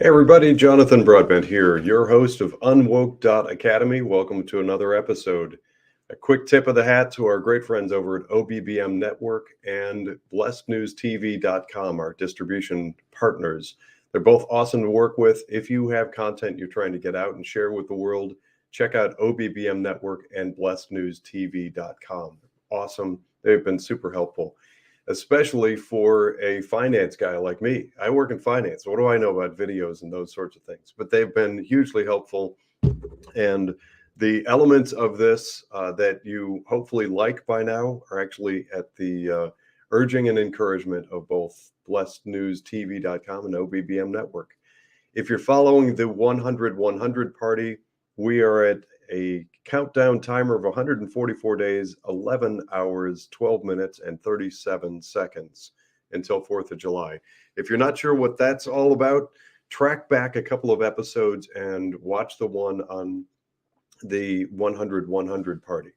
Hey everybody, Jonathan Broadbent here, your host of UnWoke Academy. Welcome to another episode. A quick tip of the hat to our great friends over at OBBM Network and blessednewstv.com, our distribution partners. They're both awesome to work with. If you have content you're trying to get out and share with the world, check out OBBM Network and blessednewstv.com. Awesome. They've been super helpful, especially for a finance guy like me. I work in finance. What do I know about videos and those sorts of things? But they've been hugely helpful. And the elements of this that you hopefully like by now are actually at the urging and encouragement of both blessednewstv.com and OBBM Network. If you're following the 100-100 party, we are at a countdown timer of 144 days, 11 hours, 12 minutes, and 37 seconds until 4th of July. If you're not sure what that's all about, track back a couple of episodes and watch the one on the 100-100 party.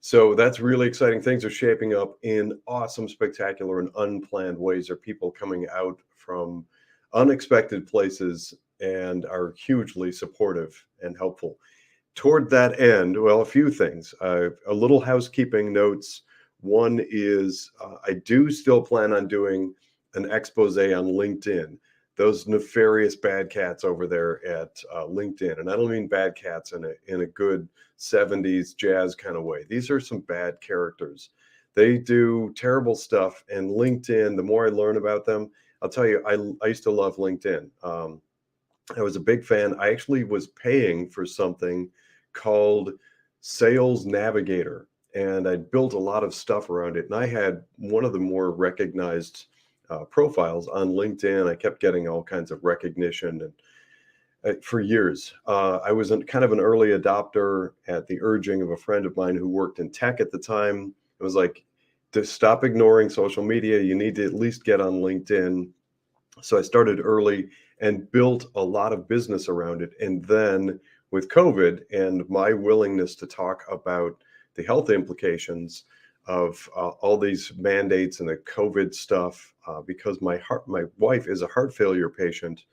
So that's really exciting. Things are shaping up in awesome, spectacular, and unplanned ways. There are people coming out from unexpected places and are hugely supportive and helpful. Toward that end, well, a few things. A little housekeeping notes. One is I do still plan on doing an expose on LinkedIn. Those nefarious bad cats over there at LinkedIn, and I don't mean bad cats in a good 70s jazz kind of way. These are some bad characters. They do terrible stuff, and LinkedIn, the more I learn about them, I'll tell you, I used to love LinkedIn. I was a big fan. I actually was paying for something called Sales Navigator, and I built a lot of stuff around it. And I had one of the more recognized profiles on LinkedIn. I kept getting all kinds of recognition, and for years, I was kind of an early adopter at the urging of a friend of mine who worked in tech at the time. It was like, to stop ignoring social media, you need to at least get on LinkedIn. So I started early and built a lot of business around it. And then with COVID and my willingness to talk about the health implications of all these mandates and the COVID stuff, because my wife is a heart failure patient,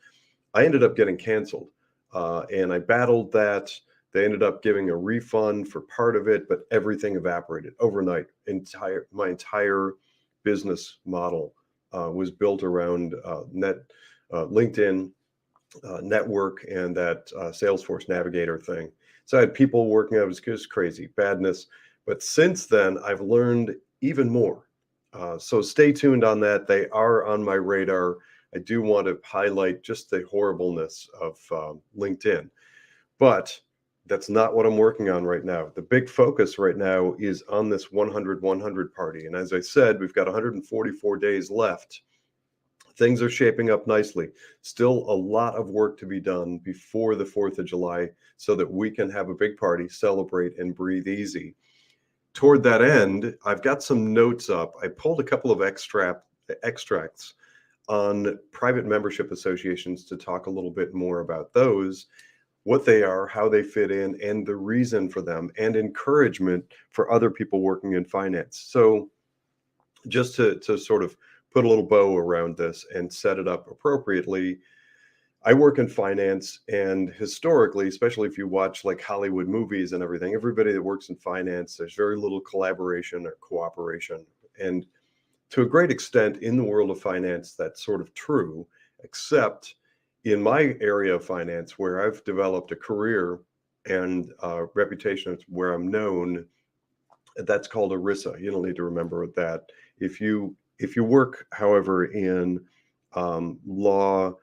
I ended up getting canceled. And I battled that. They ended up giving a refund for part of it, but everything evaporated overnight. My entire business model was built around LinkedIn network and that Salesforce Navigator thing. So I had people working. It was just crazy badness. But since then, I've learned even more. So stay tuned on that. They are on my radar. I do want to highlight just the horribleness of LinkedIn. But that's not what I'm working on right now. The big focus right now is on this 100-100 party. And as I said, we've got 144 days left. Things are shaping up nicely. Still a lot of work to be done before the 4th of July so that we can have a big party, celebrate, and breathe easy. Toward that end, I've got some notes up. I pulled a couple of extracts on private membership associations to talk a little bit more about those, what they are, how they fit in, and the reason for them, and encouragement for other people working in finance. So just to sort of put a little bow around this and set it up appropriately, I work in finance, and historically, especially if you watch like Hollywood movies and everything, everybody that works in finance, there's very little collaboration or cooperation. And to a great extent in the world of finance, that's sort of true, except in my area of finance where I've developed a career and reputation where I'm known. That's called ERISA. You don't need to remember that. If you work, however, in law,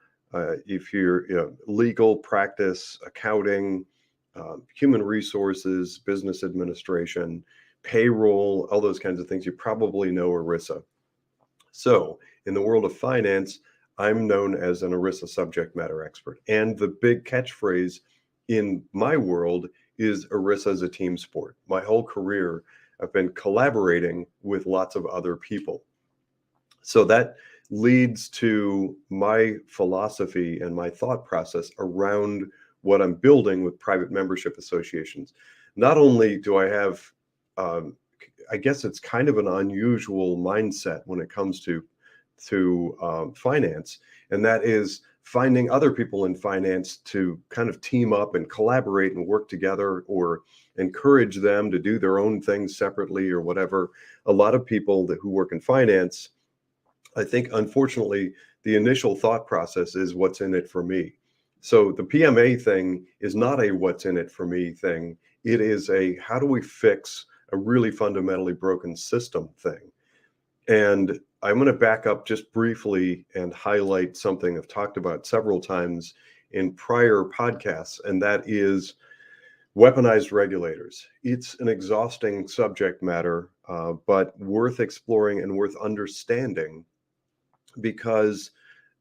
if you're legal practice, accounting, human resources, business administration, payroll, all those kinds of things, you probably know ERISA. So in the world of finance, I'm known as an ERISA subject matter expert. And the big catchphrase in my world is ERISA is a team sport. My whole career, I've been collaborating with lots of other people. So that leads to my philosophy and my thought process around what I'm building with private membership associations. Not only do I have, I guess it's kind of an unusual mindset when it comes to finance, and that is finding other people in finance to kind of team up and collaborate and work together, or encourage them to do their own things separately or whatever. A lot of people who work in finance, I think, unfortunately, the initial thought process is what's in it for me. So the PMA thing is not a what's in it for me thing. It is a how do we fix a really fundamentally broken system thing. And I'm going to back up just briefly and highlight something I've talked about several times in prior podcasts, and that is weaponized regulators. It's an exhausting subject matter, but worth exploring and worth understanding, because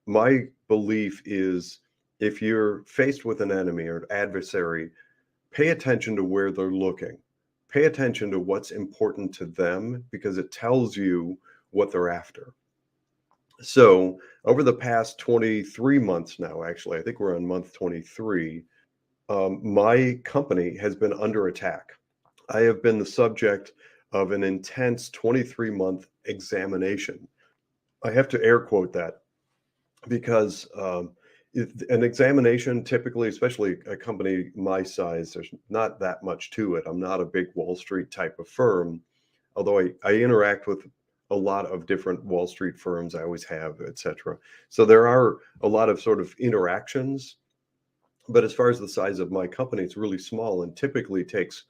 my belief is if you're faced with an enemy or an adversary, pay attention to where they're looking. Pay attention to what's important to them, because it tells you what they're after. So, over the past 23 months now, actually, I think we're on month 23, my company has been under attack. I have been the subject of an intense 23-month examination. I have to air quote that because an examination typically, especially a company my size, there's not that much to it. I'm not a big Wall Street type of firm, although I interact with a lot of different Wall Street firms. I always have, etc. So there are a lot of sort of interactions. But as far as the size of my company, it's really small and typically takes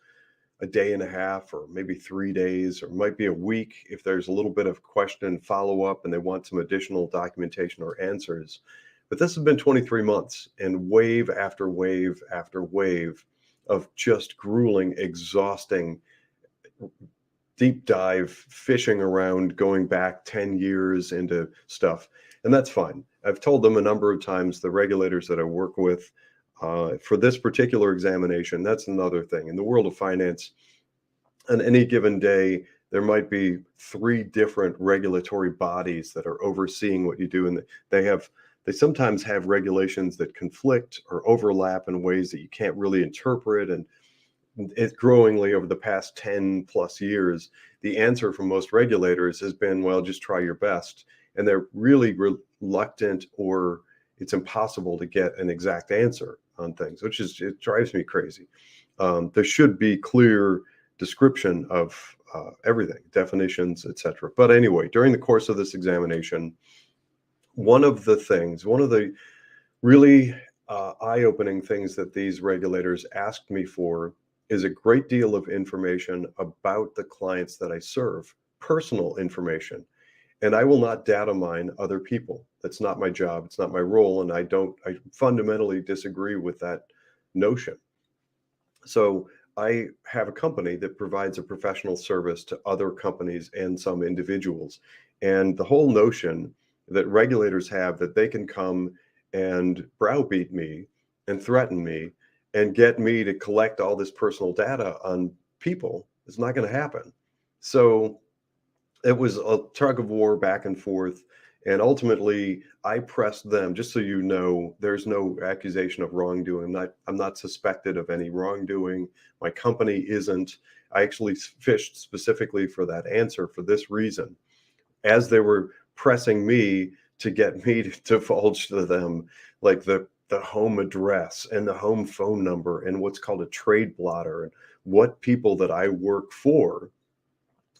a day and a half or maybe 3 days, or might be a week if there's a little bit of question and follow up and they want some additional documentation or answers. But this has been 23 months and wave after wave after wave of just grueling, exhausting, deep dive fishing around, going back 10 years into stuff. And that's fine. I've told them a number of times, the regulators that I work with, for this particular examination, that's another thing. In the world of finance, on any given day, there might be 3 different regulatory bodies that are overseeing what you do. And they sometimes have regulations that conflict or overlap in ways that you can't really interpret. And it growingly over the past 10 plus years, the answer from most regulators has been, well, just try your best. And they're really reluctant, or it's impossible to get an exact answer on things, it drives me crazy. There should be clear description of everything, definitions, etc. But anyway, during the course of this examination, one of the really eye-opening things that these regulators asked me for is a great deal of information about the clients that I serve, personal information. And I will not data mine other people. That's not my job. It's not my role. And I fundamentally disagree with that notion. So I have a company that provides a professional service to other companies and some individuals. And the whole notion that regulators have that they can come and browbeat me and threaten me and get me to collect all this personal data on people is not going to happen. So it was a tug of war back and forth. And ultimately, I pressed them, just so you know, there's no accusation of wrongdoing. I'm not suspected of any wrongdoing. My company isn't. I actually fished specifically for that answer for this reason. As they were pressing me to get me to divulge to them, like the home address and the home phone number and what's called a trade blotter, and what people that I work for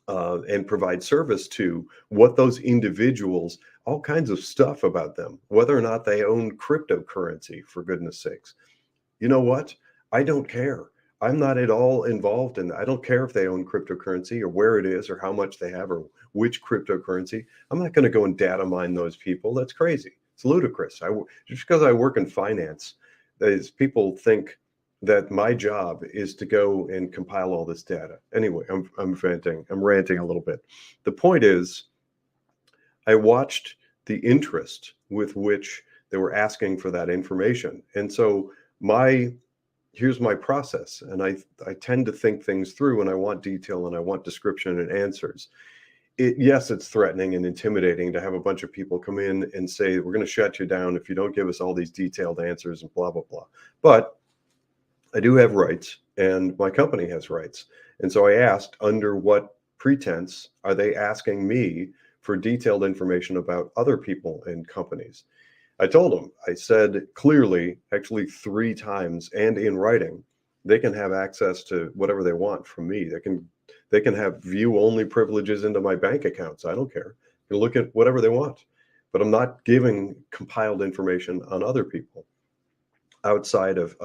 and provide service to, what those individuals, all kinds of stuff about them, whether or not they own cryptocurrency, for goodness sakes. You know what? I don't care. I'm not at all involved in that. I don't care if they own cryptocurrency or where it is or how much they have or which cryptocurrency. I'm not going to go and data mine those people. That's crazy. It's ludicrous. Just because I work in finance, people think that my job is to go and compile all this data. Anyway, I'm ranting a little bit. The point is, I watched the interest with which they were asking for that information. And so here's my process. And I tend to think things through, and I want detail and I want description and answers. Yes, it's threatening and intimidating to have a bunch of people come in and say, we're going to shut you down if you don't give us all these detailed answers and blah, blah, blah. But I do have rights, and my company has rights. And so I asked, under what pretense are they asking me for detailed information about other people and companies? I told them, I said clearly, actually 3 times and in writing, they can have access to whatever they want from me. They can have view only privileges into my bank accounts. I don't care. They can look at whatever they want, but I'm not giving compiled information on other people outside of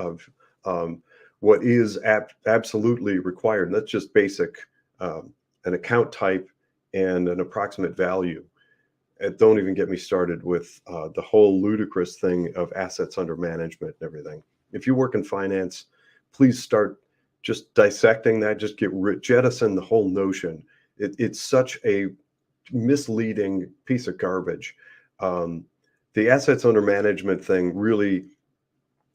what is absolutely required. And that's just basic, an account type and an approximate value. Don't even get me started with the whole ludicrous thing of assets under management and everything. If you work in finance, please start just dissecting that. Just jettison the whole notion. It's such a misleading piece of garbage. The assets under management thing really,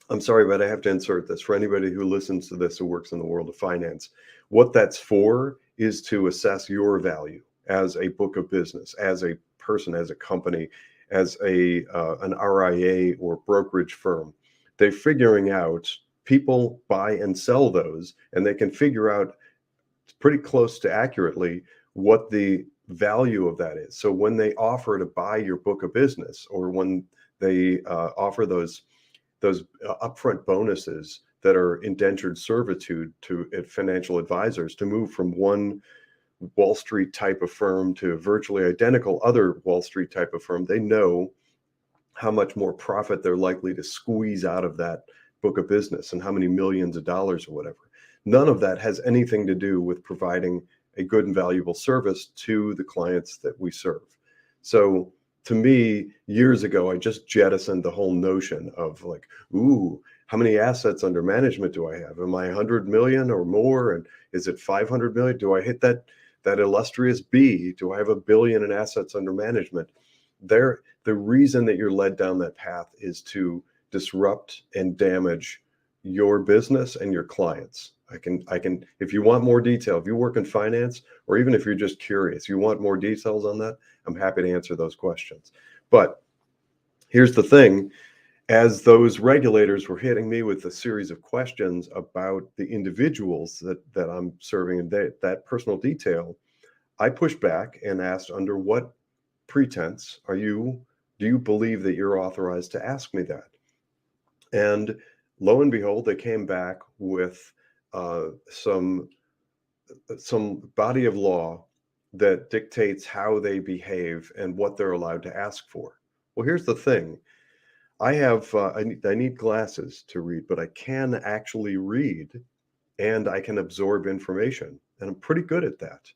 I'm sorry, but I have to insert this for anybody who listens to this who works in the world of finance. What that's for is to assess your value as a book of business, as a person, as a company, as an RIA or brokerage firm. They're figuring out, people buy and sell those, and they can figure out pretty close to accurately what the value of that is. So when they offer to buy your book of business, or when they offer those upfront bonuses that are indentured servitude to financial advisors to move from one Wall Street type of firm to a virtually identical other Wall Street type of firm, they know how much more profit they're likely to squeeze out of that book of business and how many millions of dollars or whatever. None of that has anything to do with providing a good and valuable service to the clients that we serve. So to me, years ago, I just jettisoned the whole notion of like, ooh, how many assets under management do I have? Am I 100 million or more? And is it 500 million? Do I hit that illustrious B? Do I have $1 billion in assets under management? The reason that you're led down that path is to disrupt and damage your business and your clients. I can, if you want more detail, if you work in finance, or even if you're just curious, you want more details on that, I'm happy to answer those questions. But here's the thing, as those regulators were hitting me with a series of questions about the individuals that I'm serving in that personal detail, I pushed back and asked, under what pretense do you believe that you're authorized to ask me that? And lo and behold, they came back with some body of law that dictates how they behave and what they're allowed to ask for. Well, here's the thing. I need glasses to read, but I can actually read and I can absorb information, and I'm pretty good at that.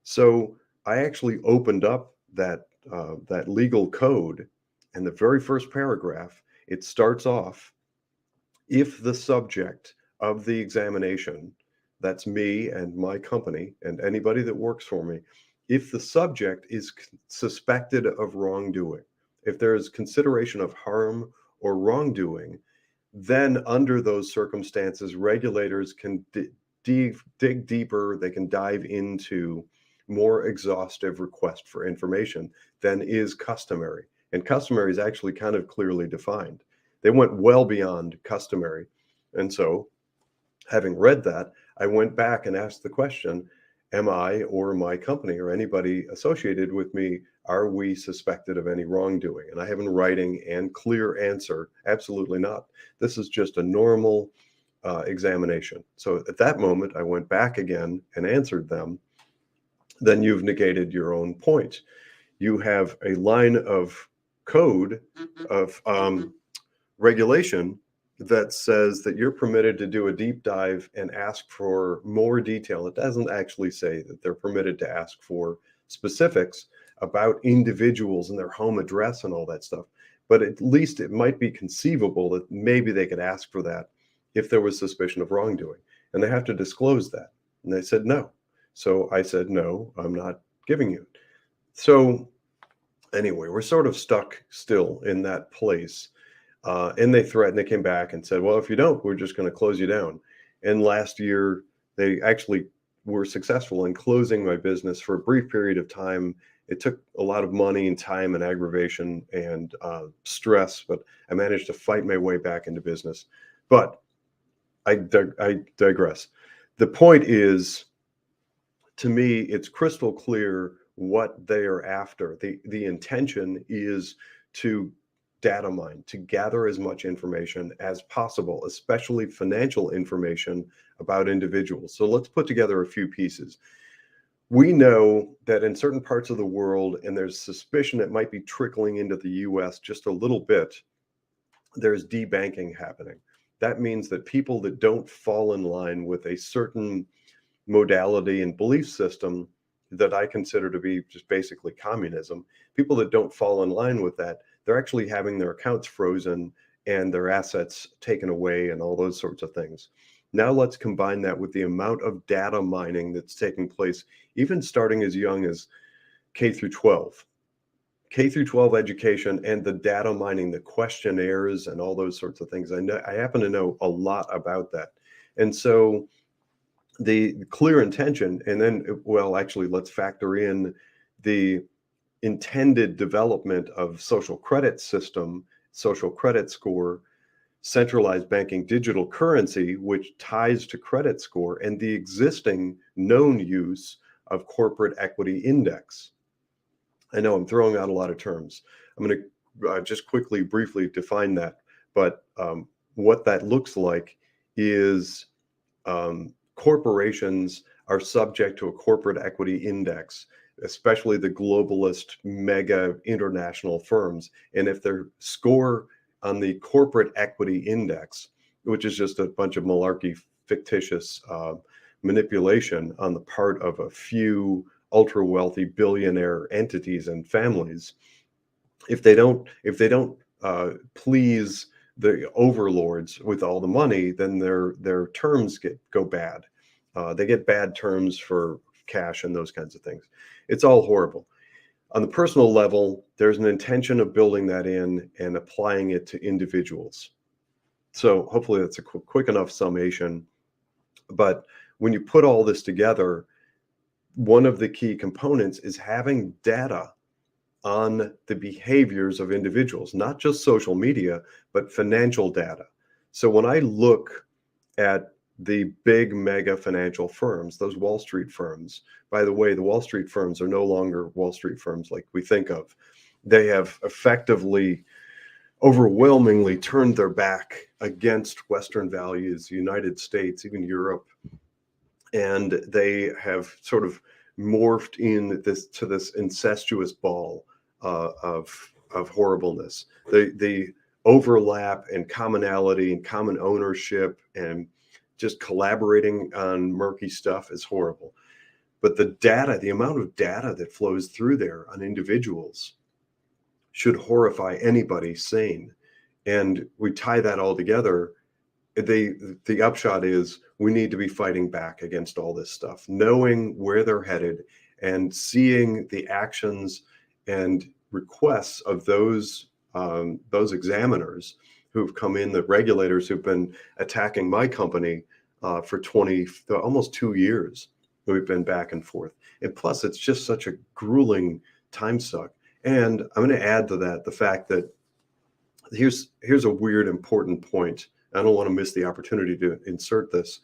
So I actually opened up that legal code, and the very first paragraph, it starts off, if the subject of the examination, that's me and my company and anybody that works for me, if the subject is suspected of wrongdoing, if there is consideration of harm or wrongdoing, then under those circumstances, regulators can dig deeper, they can dive into more exhaustive request for information than is customary. And customary is actually kind of clearly defined. They went well beyond customary. And so, having read that, I went back and asked the question, am I or my company or anybody associated with me, are we suspected of any wrongdoing? And I have in writing and clear answer, absolutely not. This is just a normal examination. So at that moment, I went back again and answered them. Then you've negated your own point. You have a line of code of regulation that says that you're permitted to do a deep dive and ask for more detail. It doesn't actually say that they're permitted to ask for specifics about individuals and their home address and all that stuff. But at least it might be conceivable that maybe they could ask for that if there was suspicion of wrongdoing. And they have to disclose that. And they said no. So I said, no, I'm not giving you. So anyway, we're sort of stuck still in that place. And they threatened, they came back and said, well, if you don't, we're just going to close you down. And last year, they actually were successful in closing my business for a brief period of time. It took a lot of money and time and aggravation and stress, but I managed to fight my way back into business. But I digress. The point is, to me, it's crystal clear what they are after. The intention is to data mine, to gather as much information as possible, especially financial information about individuals. So let's put together a few pieces. We know that in certain parts of the world, and there's suspicion it might be trickling into the US just a little bit, there's debanking happening. That means that people that don't fall in line with a certain modality and belief system that I consider to be just basically communism, people that don't fall in line with that, they're actually having their accounts frozen and their assets taken away and all those sorts of things. Now let's combine that with the amount of data mining that's taking place, even starting as young as K through 12. K through 12 education and the data mining, the questionnaires and all those sorts of things. I happen to know a lot about that. And so the clear intention, and then, well, actually, let's factor in the intended development of social credit system, social credit score, centralized banking digital currency, which ties to credit score, and the existing known use of corporate equity index. I know I'm throwing out a lot of terms. I'm going to just quickly, briefly define that. But what that looks like is corporations are subject to a corporate equity index, especially the globalist mega international firms. And if their score on the corporate equity index, which is just a bunch of malarkey, fictitious manipulation on the part of a few ultra wealthy billionaire entities and families, if they don't please the overlords with all the money, then their terms go bad. They get bad terms for cash and those kinds of things. It's all horrible. On the personal level, there's an intention of building that in and applying it to individuals. So hopefully that's a quick enough summation. But when you put all this together, one of the key components is having data on the behaviors of individuals, not just social media, but financial data. So when I look at the big mega financial firms, those Wall Street firms, by the way, the Wall Street firms are no longer Wall Street firms like we think of. They have effectively, overwhelmingly turned their back against Western values, the United States, even Europe. And they have sort of morphed in this incestuous ball of horribleness. The overlap and commonality and common ownership and just collaborating on murky stuff is horrible. But the amount of data that flows through there on individuals should horrify anybody sane. And we tie that all together. The upshot is we need to be fighting back against all this stuff, knowing where they're headed and seeing the actions and requests of those examiners who've come in, the regulators who've been attacking my company for almost 2 years. We've been back and forth. And plus, it's just such a grueling time suck. And I'm going to add to that the fact that here's a weird, important point. I don't want to miss the opportunity to insert this.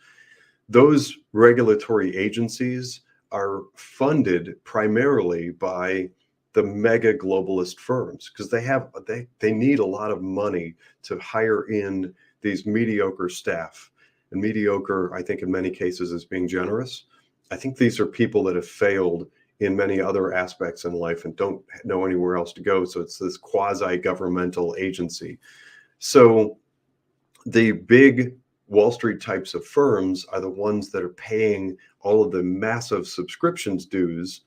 Those regulatory agencies are funded primarily by the mega globalist firms because they need a lot of money to hire in these mediocre staff. And mediocre, I think in many cases, is being generous. I think these are people that have failed in many other aspects in life and don't know anywhere else to go. So it's this quasi-governmental agency. So the big Wall Street types of firms are the ones that are paying all of the massive subscriptions dues,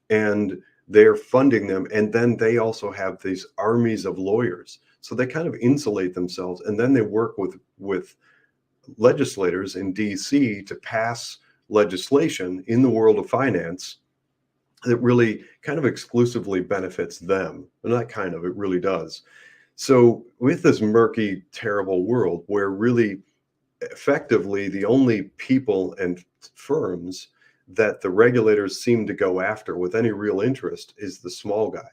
and they're funding them. And then they also have these armies of lawyers. So they kind of insulate themselves, and then they work with legislators in DC to pass legislation in the world of finance that really kind of exclusively benefits them. And not kind of, it really does. So with this murky, terrible world where really effectively the only people and firms that the regulators seem to go after with any real interest is the small guy.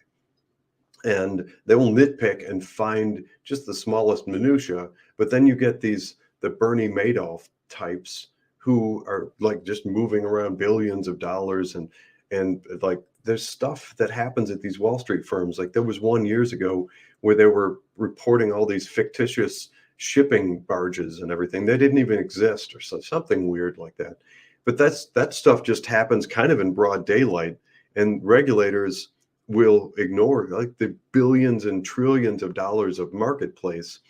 And they will nitpick and find just the smallest minutia. But then you get the Bernie Madoff types who are like just moving around billions of dollars and And like there's stuff that happens at these Wall Street firms. Like there was one years ago where they were reporting all these fictitious shipping barges and everything. They didn't even exist or something weird like that. But that stuff just happens kind of in broad daylight, and regulators will ignore like the billions and trillions of dollars of marketplace.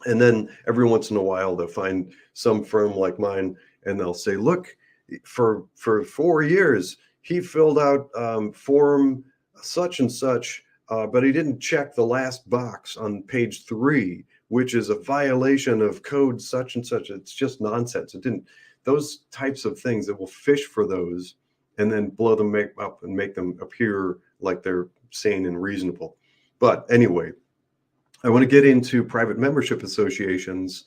And then every once in a while they'll find some firm like mine and they'll say, look, for 4 years he filled out form such and such, but he didn't check the last box on page 3, which is a violation of code such and such. It's just nonsense. It didn't. Those types of things that will fish for those and then blow them up and make them appear like they're sane and reasonable. But anyway, I want to get into private membership associations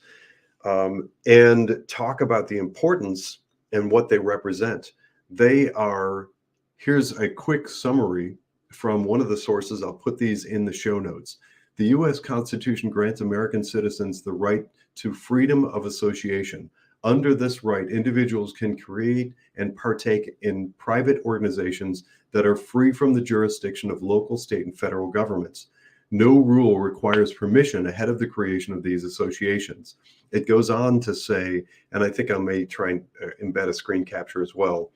and talk about the importance and what they represent. They are, here's a quick summary from one of the sources. I'll put these in the show notes. The U.S. Constitution grants American citizens the right to freedom of association. Under this right, individuals can create and partake in private organizations that are free from the jurisdiction of local, state, and federal governments. No rule requires permission ahead of the creation of these associations. It goes on to say, and I think I may try and embed a screen capture as well,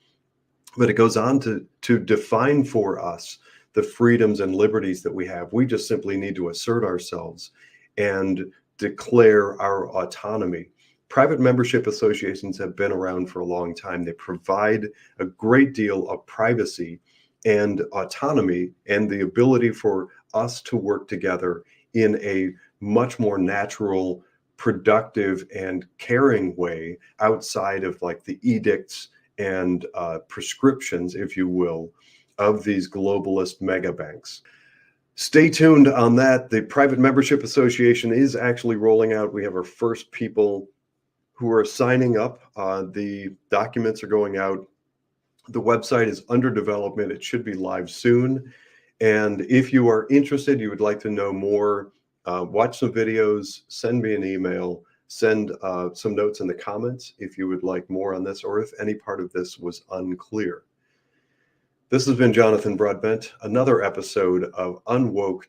but it goes on to define for us the freedoms and liberties that we have. We just simply need to assert ourselves and declare our autonomy. Private membership associations have been around for a long time. They provide a great deal of privacy and autonomy and the ability for us to work together in a much more natural, productive, and caring way outside of like the edicts and prescriptions, if you will, of these globalist mega banks. Stay tuned on that. The Private Membership Association is actually rolling out. We have our first people who are signing up. The documents are going out. The website is under development. It should be live soon. And if you are interested, you would like to know more, watch some videos, send me an email, send some notes in the comments if you would like more on this, or if any part of this was unclear. This has been Jonathan Broadbent, another episode of UnWoke.